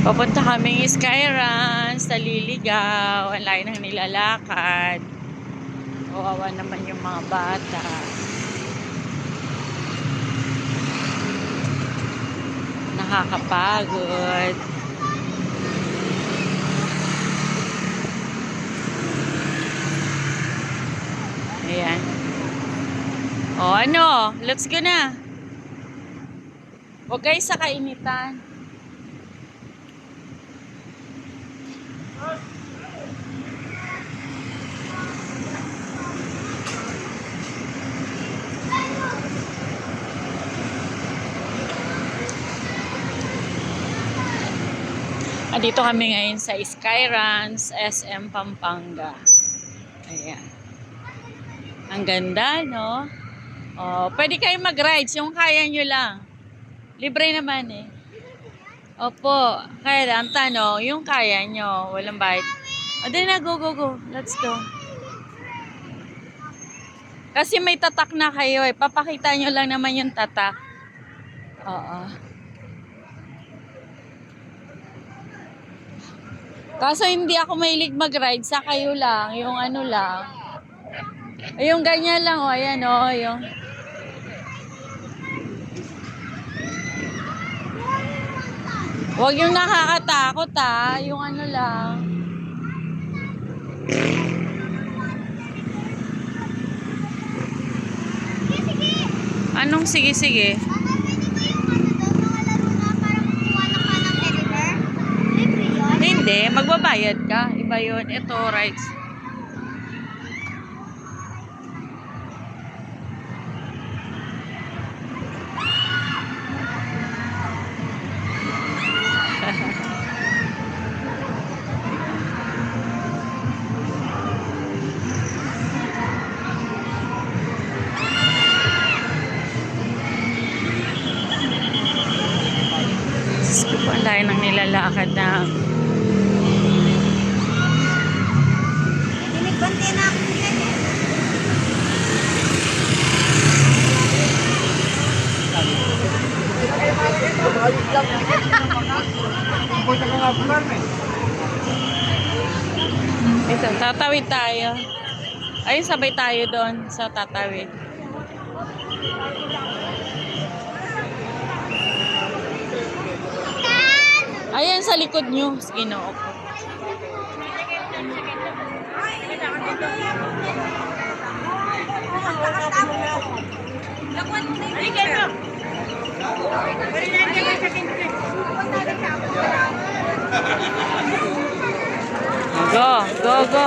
Papunta kaming Skyruns sa Liligaw. Ang layo ng nilalakad. Kawawa naman yung mga bata. Nakakapagod. Ayan. O ano? Let's go na. Huwag kayo sa kainitan. Dito kami ngayon sa Skyruns, SM Pampanga. Ayan. Ang ganda, no? Oh, pwede kayo mag-rides, yung kaya nyo lang. Libre naman eh. Opo, kaya lang, tanong, yung kaya nyo, walang bayad. O, din na, go, go, go. Let's go. Kasi may tatak na kayo eh. Papakita nyo lang naman yung tatak. Oo. Kaso hindi ako mahilig mag-ride, sa kayo lang, yung ano lang. Yung ganyan lang, o, ayan o, yung... Huwag yung nakakatakot ha, yung ano lang. Anong sige-sige? Hindi, magbabayad ka. Iba yun. Ito, rides. Ang layo ng nilalakad na. Binigbanti na ako nila eh. Ito, tatawid tayo. Ayun, sabay tayo doon sa tatawid. Ayan, sa likod nyo. Sige, no, opo. Go, go, go.